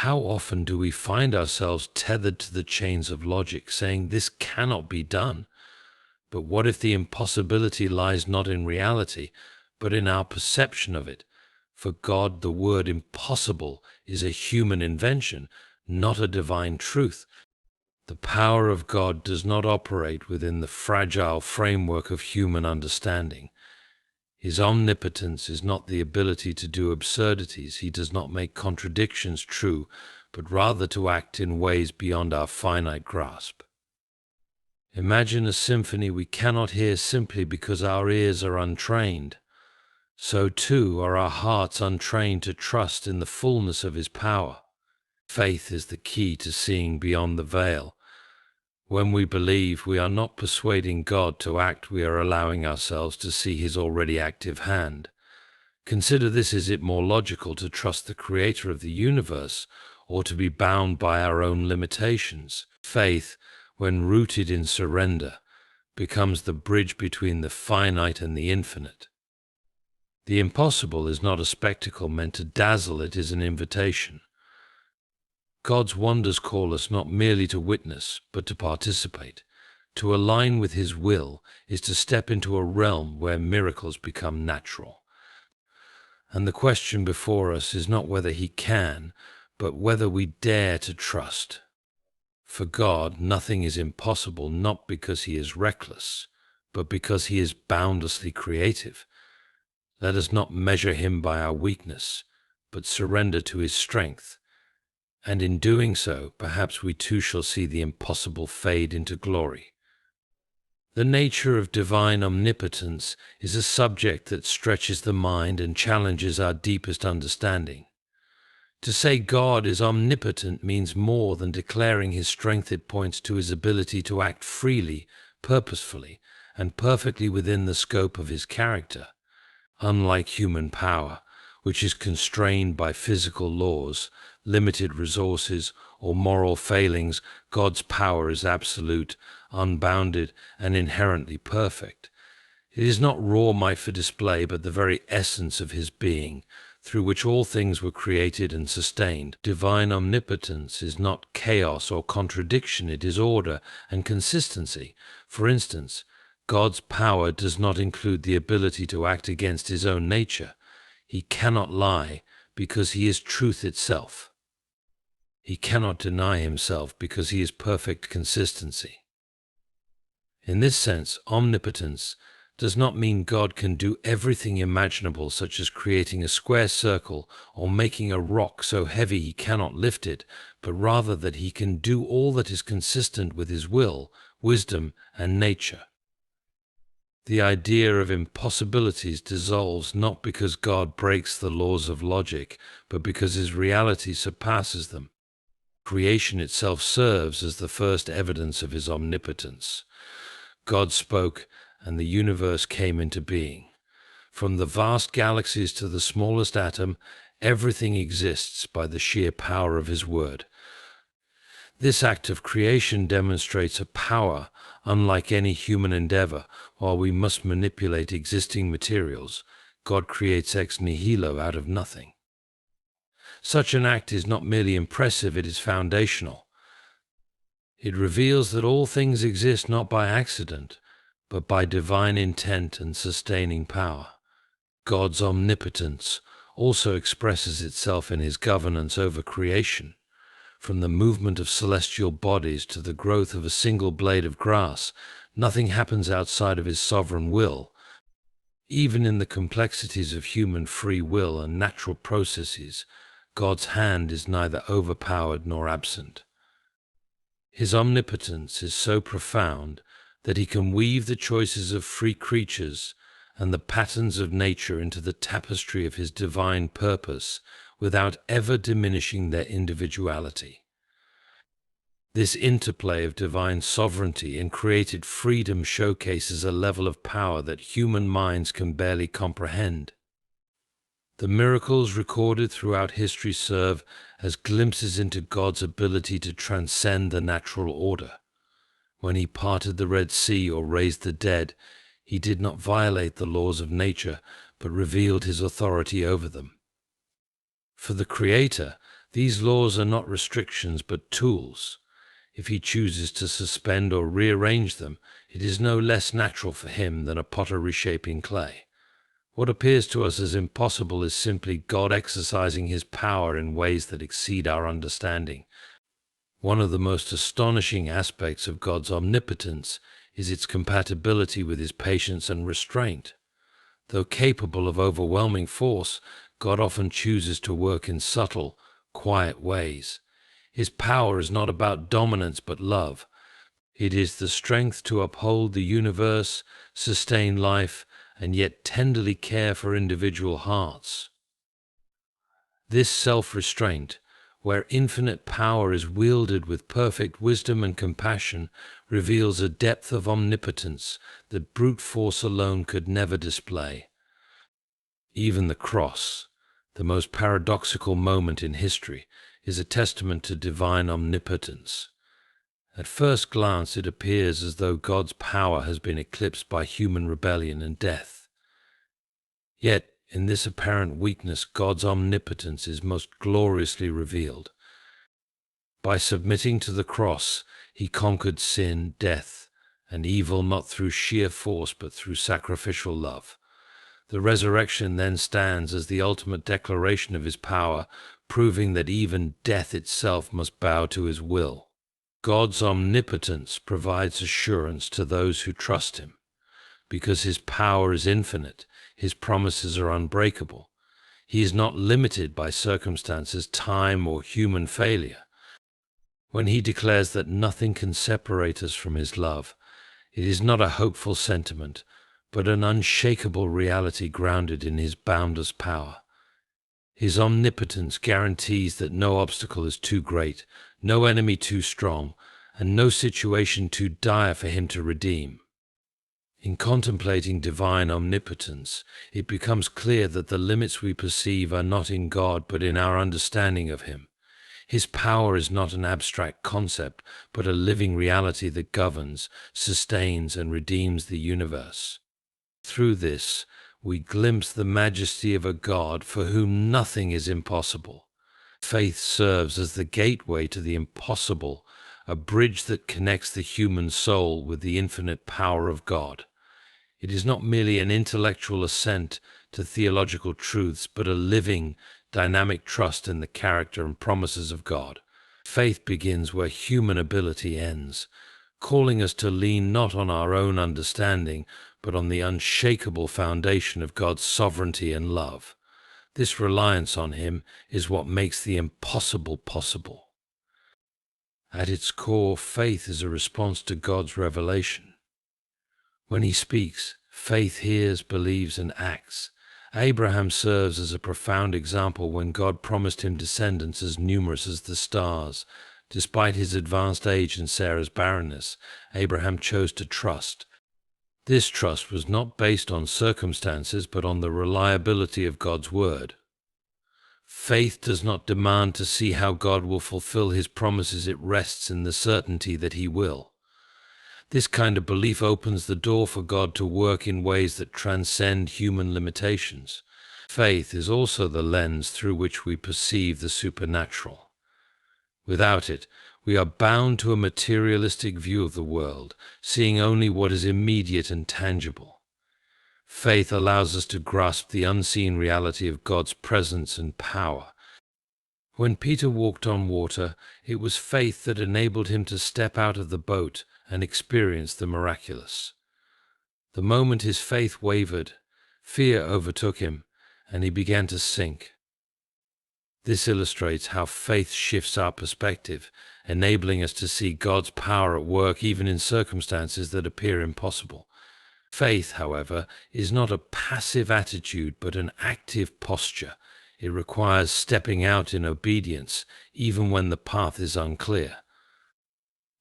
How often do we find ourselves tethered to the chains of logic, saying this cannot be done? But what if the impossibility lies not in reality, but in our perception of it? For God, the word impossible is a human invention, not a divine truth. The power of God does not operate within the fragile framework of human understanding. His omnipotence is not the ability to do absurdities. He does not make contradictions true, but rather to act in ways beyond our finite grasp. Imagine a symphony we cannot hear simply because our ears are untrained. So too are our hearts untrained to trust in the fullness of His power. Faith is the key to seeing beyond the veil. When we believe, we are not persuading God to act, we are allowing ourselves to see His already active hand. Consider this: is it more logical to trust the Creator of the universe, or to be bound by our own limitations? Faith, when rooted in surrender, becomes the bridge between the finite and the infinite. The impossible is not a spectacle meant to dazzle, it is an invitation. God's wonders call us not merely to witness, but to participate. To align with His will is to step into a realm where miracles become natural. And the question before us is not whether He can, but whether we dare to trust. For God, nothing is impossible, not because He is reckless, but because He is boundlessly creative. Let us not measure Him by our weakness, but surrender to His strength. And in doing so, perhaps we too shall see the impossible fade into glory. The nature of divine omnipotence is a subject that stretches the mind and challenges our deepest understanding. To say God is omnipotent means more than declaring His strength. It points to His ability to act freely, purposefully, and perfectly within the scope of His character. Unlike human power, which is constrained by physical laws, limited resources, or moral failings, God's power is absolute, unbounded, and inherently perfect. It is not raw might for display, but the very essence of His being, through which all things were created and sustained. Divine omnipotence is not chaos or contradiction, it is order and consistency. For instance, God's power does not include the ability to act against His own nature. He cannot lie because He is truth itself. He cannot deny Himself because He is perfect consistency. In this sense, omnipotence does not mean God can do everything imaginable, such as creating a square circle or making a rock so heavy He cannot lift it, but rather that He can do all that is consistent with His will, wisdom, and nature. The idea of impossibilities dissolves not because God breaks the laws of logic, but because His reality surpasses them. Creation itself serves as the first evidence of His omnipotence. God spoke, and the universe came into being. From the vast galaxies to the smallest atom, everything exists by the sheer power of His word. This act of creation demonstrates a power unlike any human endeavor. While we must manipulate existing materials, God creates ex nihilo, out of nothing. Such an act is not merely impressive, it is foundational. It reveals that all things exist not by accident, but by divine intent and sustaining power. God's omnipotence also expresses itself in His governance over creation. From the movement of celestial bodies to the growth of a single blade of grass, nothing happens outside of His sovereign will. Even in the complexities of human free will and natural processes, God's hand is neither overpowered nor absent. His omnipotence is so profound that He can weave the choices of free creatures and the patterns of nature into the tapestry of His divine purpose without ever diminishing their individuality. This interplay of divine sovereignty and created freedom showcases a level of power that human minds can barely comprehend. The miracles recorded throughout history serve as glimpses into God's ability to transcend the natural order. When He parted the Red Sea or raised the dead, He did not violate the laws of nature, but revealed His authority over them. For the Creator, These laws are not restrictions but tools. If he chooses to suspend or rearrange them, it is no less natural for him than a potter reshaping clay. What appears to us as impossible is simply God exercising his power in ways that exceed our understanding. One of the most astonishing aspects of God's omnipotence is its compatibility with his patience and restraint. Though capable of overwhelming force, God often chooses to work in subtle, quiet ways. His power is not about dominance but love. It is the strength to uphold the universe, sustain life, and yet tenderly care for individual hearts. This self-restraint, where infinite power is wielded with perfect wisdom and compassion, reveals a depth of omnipotence that brute force alone could never display. Even the cross, the most paradoxical moment in history, is a testament to divine omnipotence. At first glance, it appears as though God's power has been eclipsed by human rebellion and death. Yet, in this apparent weakness, God's omnipotence is most gloriously revealed. By submitting to the cross, he conquered sin, death, and evil not through sheer force but through sacrificial love. The resurrection then stands as the ultimate declaration of his power, proving that even death itself must bow to his will. God's omnipotence provides assurance to those who trust him. Because his power is infinite, his promises are unbreakable. He is not limited by circumstances, time, or human failure. When he declares that nothing can separate us from his love, it is not a hopeful sentiment, but an unshakable reality grounded in his boundless power. His omnipotence guarantees that no obstacle is too great, no enemy too strong, and no situation too dire for him to redeem. In contemplating divine omnipotence, it becomes clear that the limits we perceive are not in God but in our understanding of him. His power is not an abstract concept, but a living reality that governs, sustains, and redeems the universe. Through this, we glimpse the majesty of a God for whom nothing is impossible. Faith serves as the gateway to the impossible, a bridge that connects the human soul with the infinite power of God. It is not merely an intellectual assent to theological truths, but a living, dynamic trust in the character and promises of God. Faith begins where human ability ends, calling us to lean not on our own understanding, but on the unshakable foundation of God's sovereignty and love. This reliance on him is what makes the impossible possible. At its core, faith is a response to God's revelation. When he speaks, faith hears, believes, and acts. Abraham serves as a profound example when God promised him descendants as numerous as the stars. Despite his advanced age and Sarah's barrenness, Abraham chose to trust. This trust was not based on circumstances, but on the reliability of God's word. Faith does not demand to see how God will fulfill his promises. It rests in the certainty that he will. This kind of belief opens the door for God to work in ways that transcend human limitations. Faith is also the lens through which we perceive the supernatural. Without it, we are bound to a materialistic view of the world, seeing only what is immediate and tangible. Faith allows us to grasp the unseen reality of God's presence and power. When Peter walked on water, it was faith that enabled him to step out of the boat and experience the miraculous. The moment his faith wavered, fear overtook him, and he began to sink. This illustrates how faith shifts our perspective, enabling us to see God's power at work even in circumstances that appear impossible. Faith, however, is not a passive attitude but an active posture. It requires stepping out in obedience, even when the path is unclear.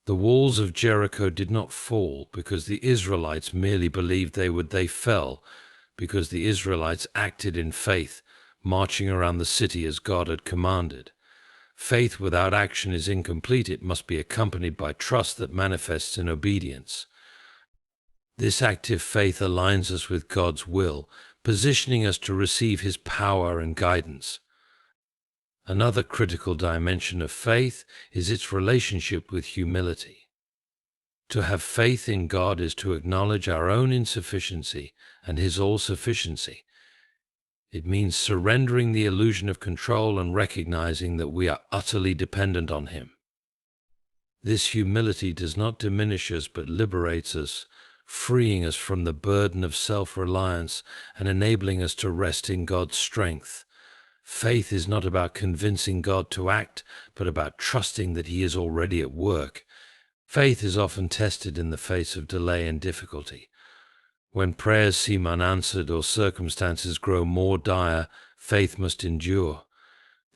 The walls of Jericho did not fall because the Israelites merely believed they would. They fell because the Israelites acted in faith, marching around the city as God had commanded. Faith without action is incomplete. It must be accompanied by trust that manifests in obedience. This active faith aligns us with God's will, positioning us to receive his power and guidance. Another critical dimension of faith is its relationship with humility. To have faith in God is to acknowledge our own insufficiency and His all-sufficiency. It means surrendering the illusion of control and recognizing that we are utterly dependent on Him. This humility does not diminish us but liberates us, freeing us from the burden of self-reliance and enabling us to rest in God's strength. Faith is not about convincing God to act, but about trusting that He is already at work. Faith is often tested in the face of delay and difficulty. When prayers seem unanswered or circumstances grow more dire, faith must endure.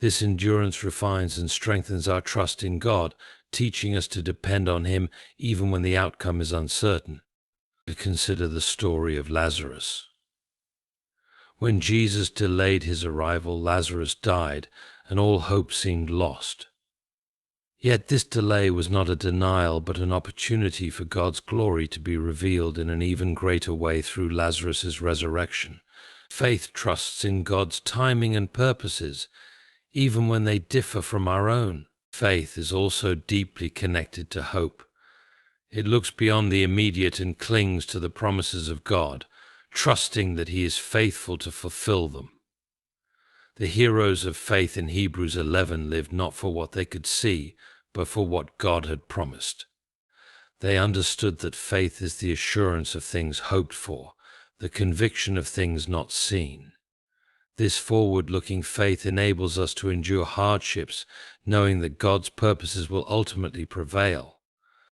This endurance refines and strengthens our trust in God, teaching us to depend on Him even when the outcome is uncertain. Consider the story of Lazarus. When Jesus delayed his arrival, Lazarus died, and all hope seemed lost. Yet this delay was not a denial, but an opportunity for God's glory to be revealed in an even greater way through Lazarus's resurrection. Faith trusts in God's timing and purposes, even when they differ from our own. Faith is also deeply connected to hope. It looks beyond the immediate and clings to the promises of God, trusting that He is faithful to fulfill them. The heroes of faith in Hebrews 11 lived not for what they could see, but for what God had promised. They understood that faith is the assurance of things hoped for, the conviction of things not seen. This forward-looking faith enables us to endure hardships, knowing that God's purposes will ultimately prevail.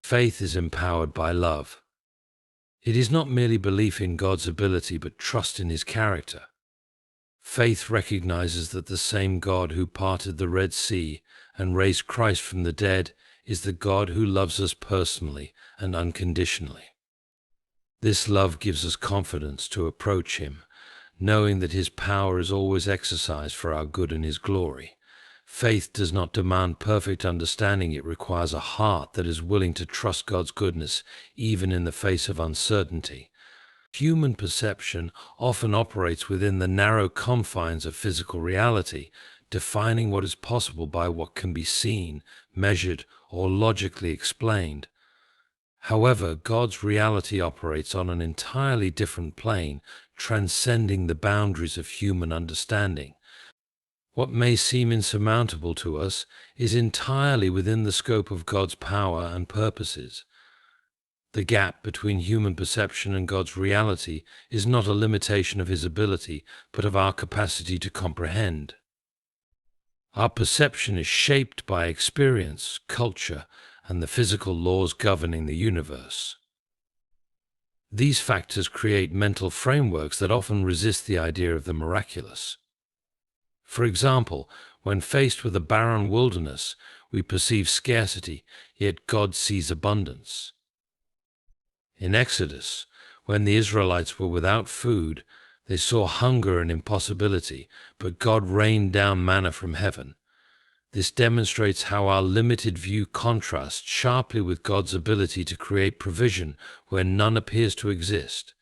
Faith is empowered by love. It is not merely belief in God's ability, but trust in His character. Faith recognizes that the same God who parted the Red Sea and raised Christ from the dead is the God who loves us personally and unconditionally. This love gives us confidence to approach Him, knowing that His power is always exercised for our good and His glory. Faith does not demand perfect understanding. It requires a heart that is willing to trust God's goodness, even in the face of uncertainty. Human perception often operates within the narrow confines of physical reality, defining what is possible by what can be seen, measured, or logically explained. However, God's reality operates on an entirely different plane, transcending the boundaries of human understanding. What may seem insurmountable to us is entirely within the scope of God's power and purposes. The gap between human perception and God's reality is not a limitation of His ability, but of our capacity to comprehend. Our perception is shaped by experience, culture, and the physical laws governing the universe. These factors create mental frameworks that often resist the idea of the miraculous. For example, when faced with a barren wilderness, we perceive scarcity, yet God sees abundance. In Exodus, when the Israelites were without food, they saw hunger and impossibility, but God rained down manna from heaven. This demonstrates how our limited view contrasts sharply with God's ability to create provision where none appears to exist.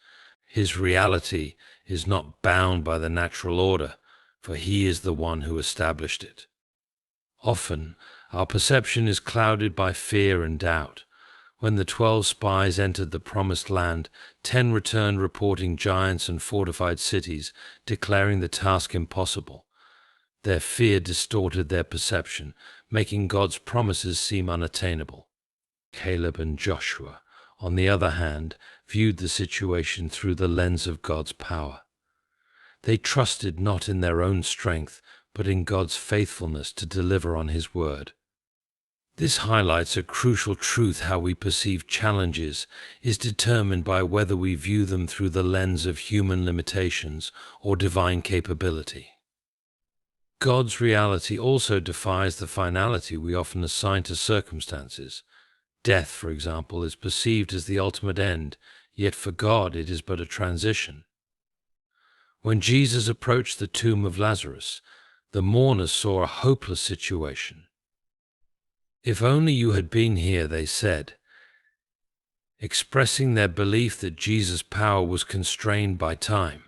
His reality is not bound by the natural order, for He is the one who established it. Often, our perception is clouded by fear and doubt. When the 12 spies entered the promised land, 10 returned reporting giants and fortified cities, declaring the task impossible. Their fear distorted their perception, making God's promises seem unattainable. Caleb and Joshua, on the other hand, viewed the situation through the lens of God's power. They trusted not in their own strength, but in God's faithfulness to deliver on His word. This highlights a crucial truth: how we perceive challenges is determined by whether we view them through the lens of human limitations or divine capability. God's reality also defies the finality we often assign to circumstances. Death, for example, is perceived as the ultimate end, yet for God it is but a transition. When Jesus approached the tomb of Lazarus, the mourners saw a hopeless situation. "If only you had been here," they said, expressing their belief that Jesus' power was constrained by time.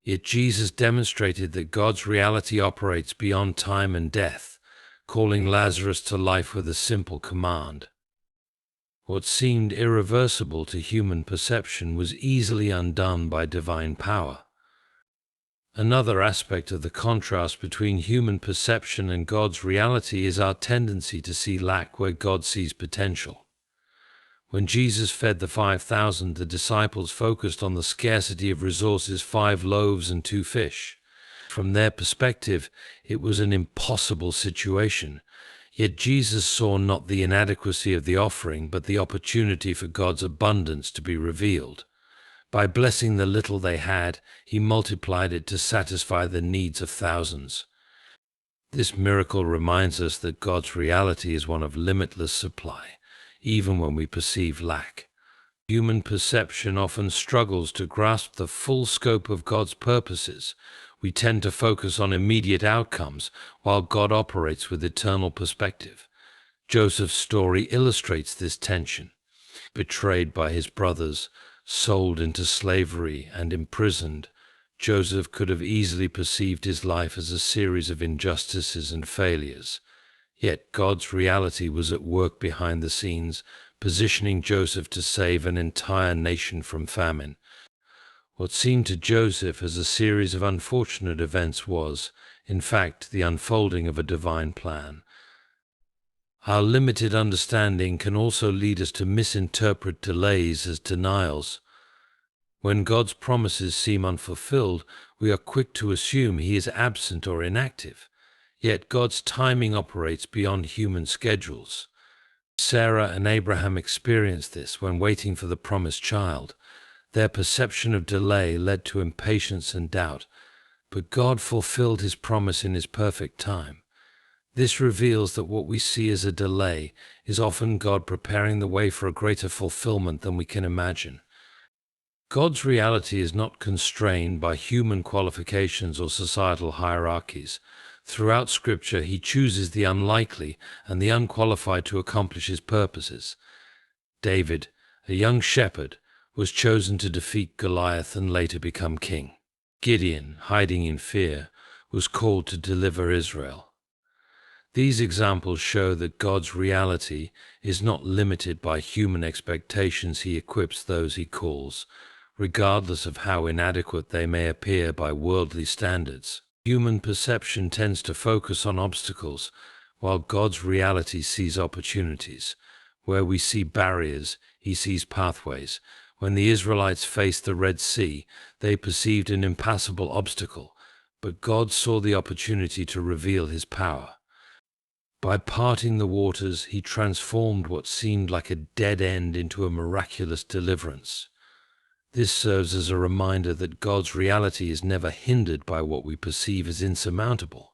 Yet Jesus demonstrated that God's reality operates beyond time and death, calling Lazarus to life with a simple command. What seemed irreversible to human perception was easily undone by divine power. Another aspect of the contrast between human perception and God's reality is our tendency to see lack where God sees potential. When Jesus fed the 5,000, the disciples focused on the scarcity of resources, 5 loaves and 2 fish. From their perspective, it was an impossible situation. Yet Jesus saw not the inadequacy of the offering, but the opportunity for God's abundance to be revealed. By blessing the little they had, he multiplied it to satisfy the needs of thousands. This miracle reminds us that God's reality is one of limitless supply, even when we perceive lack. Human perception often struggles to grasp the full scope of God's purposes. We tend to focus on immediate outcomes, while God operates with eternal perspective. Joseph's story illustrates this tension. Betrayed by his brothers, sold into slavery, and imprisoned, Joseph could have easily perceived his life as a series of injustices and failures. Yet God's reality was at work behind the scenes, positioning Joseph to save an entire nation from famine. What seemed to Joseph as a series of unfortunate events was, in fact, the unfolding of a divine plan. Our limited understanding can also lead us to misinterpret delays as denials. When God's promises seem unfulfilled, we are quick to assume he is absent or inactive. Yet God's timing operates beyond human schedules. Sarah and Abraham experienced this when waiting for the promised child. Their perception of delay led to impatience and doubt, but God fulfilled his promise in his perfect time. This reveals that what we see as a delay is often God preparing the way for a greater fulfillment than we can imagine. God's reality is not constrained by human qualifications or societal hierarchies. Throughout Scripture, he chooses the unlikely and the unqualified to accomplish his purposes. David, a young shepherd, was chosen to defeat Goliath and later become king. Gideon, hiding in fear, was called to deliver Israel. These examples show that God's reality is not limited by human expectations. He equips those he calls, regardless of how inadequate they may appear by worldly standards. Human perception tends to focus on obstacles, while God's reality sees opportunities. Where we see barriers, he sees pathways. When the Israelites faced the Red Sea, they perceived an impassable obstacle, but God saw the opportunity to reveal his power. By parting the waters, he transformed what seemed like a dead end into a miraculous deliverance. This serves as a reminder that God's reality is never hindered by what we perceive as insurmountable.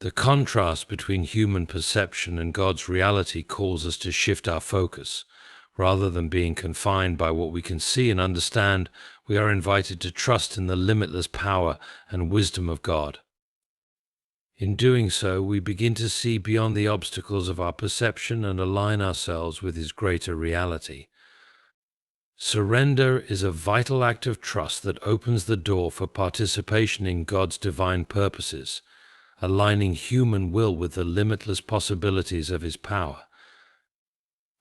The contrast between human perception and God's reality calls us to shift our focus. Rather than being confined by what we can see and understand, we are invited to trust in the limitless power and wisdom of God. In doing so, we begin to see beyond the obstacles of our perception and align ourselves with his greater reality. Surrender is a vital act of trust that opens the door for participation in God's divine purposes, aligning human will with the limitless possibilities of his power.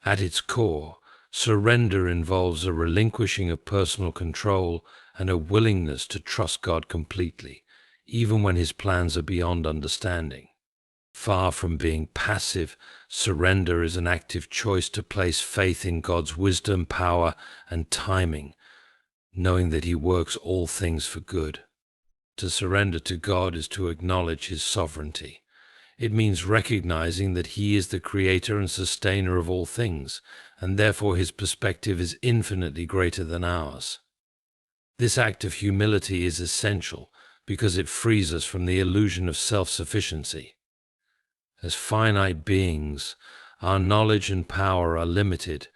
At its core, surrender involves a relinquishing of personal control and a willingness to trust God completely, even when his plans are beyond understanding. Far from being passive, surrender is an active choice to place faith in God's wisdom, power, and timing, knowing that he works all things for good. To surrender to God is to acknowledge his sovereignty. It means recognizing that he is the creator and sustainer of all things, and therefore his perspective is infinitely greater than ours. This act of humility is essential because it frees us from the illusion of self-sufficiency. As finite beings, our knowledge and power are limited,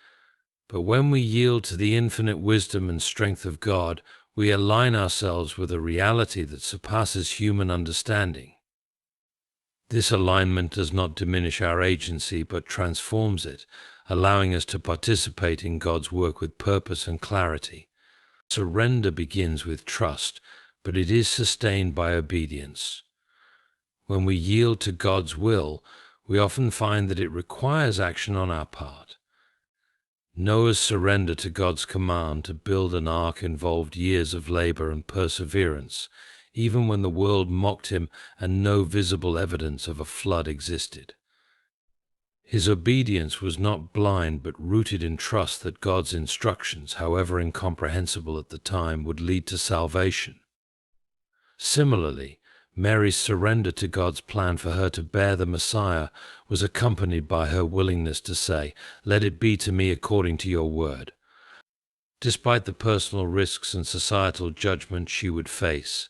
but when we yield to the infinite wisdom and strength of God, we align ourselves with a reality that surpasses human understanding. This alignment does not diminish our agency, but transforms it, allowing us to participate in God's work with purpose and clarity. Surrender begins with trust, but it is sustained by obedience. When we yield to God's will, we often find that it requires action on our part. Noah's surrender to God's command to build an ark involved years of labor and perseverance, even when the world mocked him and no visible evidence of a flood existed. His obedience was not blind but rooted in trust that God's instructions, however incomprehensible at the time, would lead to salvation. Similarly, Mary's surrender to God's plan for her to bear the Messiah was accompanied by her willingness to say, "Let it be to me according to your word." Despite the personal risks and societal judgment she would face,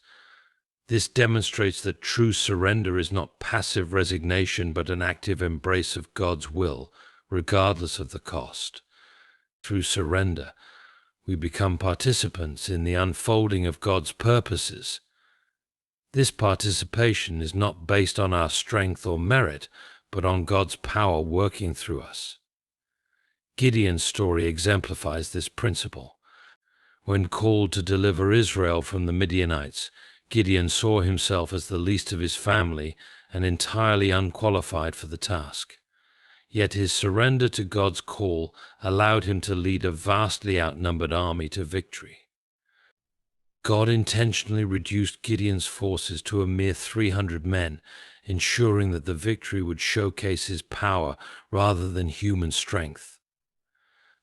this demonstrates that true surrender is not passive resignation but an active embrace of God's will, regardless of the cost. Through surrender, we become participants in the unfolding of God's purposes. This participation is not based on our strength or merit, but on God's power working through us. Gideon's story exemplifies this principle. When called to deliver Israel from the Midianites, Gideon saw himself as the least of his family and entirely unqualified for the task. Yet his surrender to God's call allowed him to lead a vastly outnumbered army to victory. God intentionally reduced Gideon's forces to a mere 300 men, ensuring that the victory would showcase his power rather than human strength.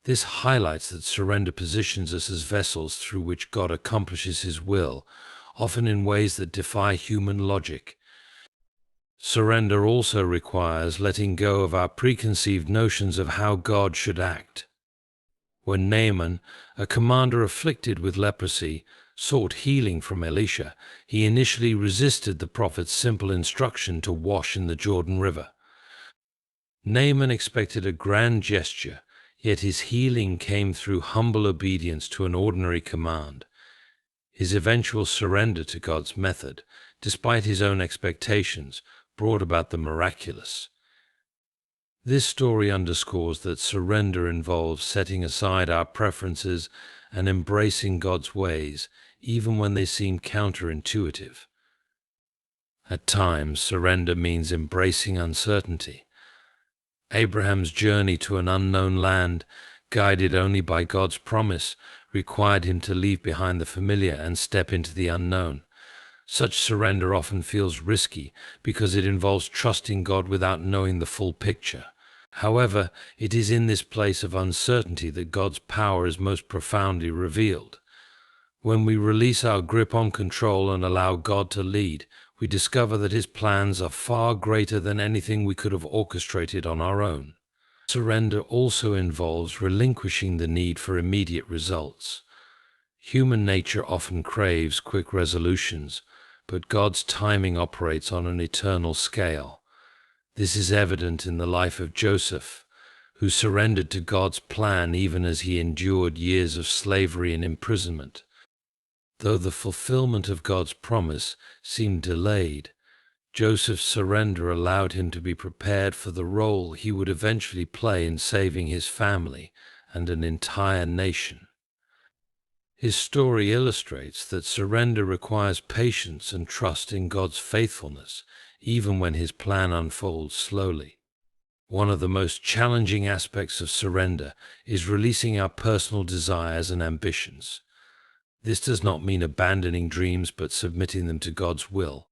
This highlights that surrender positions us as vessels through which God accomplishes his will, often in ways that defy human logic. Surrender also requires letting go of our preconceived notions of how God should act. When Naaman, a commander afflicted with leprosy, sought healing from Elisha, he initially resisted the prophet's simple instruction to wash in the Jordan River. Naaman expected a grand gesture, yet his healing came through humble obedience to an ordinary command. His eventual surrender to God's method, despite his own expectations, brought about the miraculous. This story underscores that surrender involves setting aside our preferences and embracing God's ways, even when they seem counterintuitive. At times, surrender means embracing uncertainty. Abraham's journey to an unknown land, guided only by God's promise, required him to leave behind the familiar and step into the unknown. Such surrender often feels risky because it involves trusting God without knowing the full picture. However, it is in this place of uncertainty that God's power is most profoundly revealed. When we release our grip on control and allow God to lead, we discover that his plans are far greater than anything we could have orchestrated on our own. Surrender also involves relinquishing the need for immediate results. Human nature often craves quick resolutions, but God's timing operates on an eternal scale. This is evident in the life of Joseph, who surrendered to God's plan even as he endured years of slavery and imprisonment. Though the fulfillment of God's promise seemed delayed, Joseph's surrender allowed him to be prepared for the role he would eventually play in saving his family and an entire nation. His story illustrates that surrender requires patience and trust in God's faithfulness, even when his plan unfolds slowly. One of the most challenging aspects of surrender is releasing our personal desires and ambitions. This does not mean abandoning dreams, but submitting them to God's will.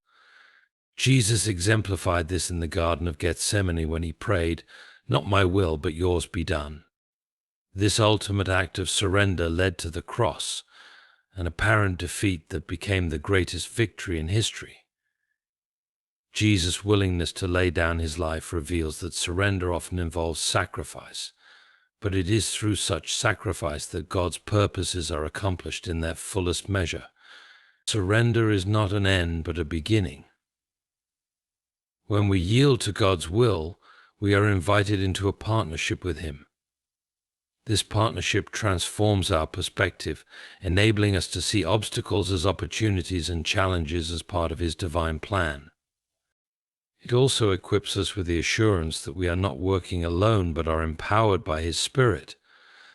Jesus exemplified this in the Garden of Gethsemane when he prayed, "Not my will, but yours be done." This ultimate act of surrender led to the cross, an apparent defeat that became the greatest victory in history. Jesus' willingness to lay down his life reveals that surrender often involves sacrifice, but it is through such sacrifice that God's purposes are accomplished in their fullest measure. Surrender is not an end, but a beginning. When we yield to God's will, we are invited into a partnership with him. This partnership transforms our perspective, enabling us to see obstacles as opportunities and challenges as part of his divine plan. It also equips us with the assurance that we are not working alone but are empowered by his Spirit.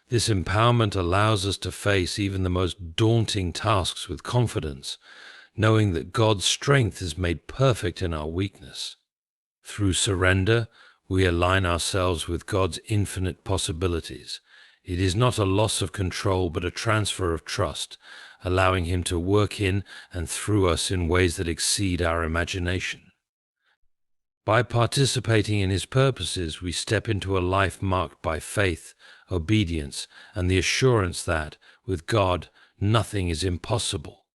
This empowerment allows us to face even the most daunting tasks with confidence, knowing that God's strength is made perfect in our weakness. Through surrender, we align ourselves with God's infinite possibilities. It is not a loss of control, but a transfer of trust, allowing Him to work in and through us in ways that exceed our imagination. By participating in His purposes, we step into a life marked by faith, obedience, and the assurance that, with God, nothing is impossible.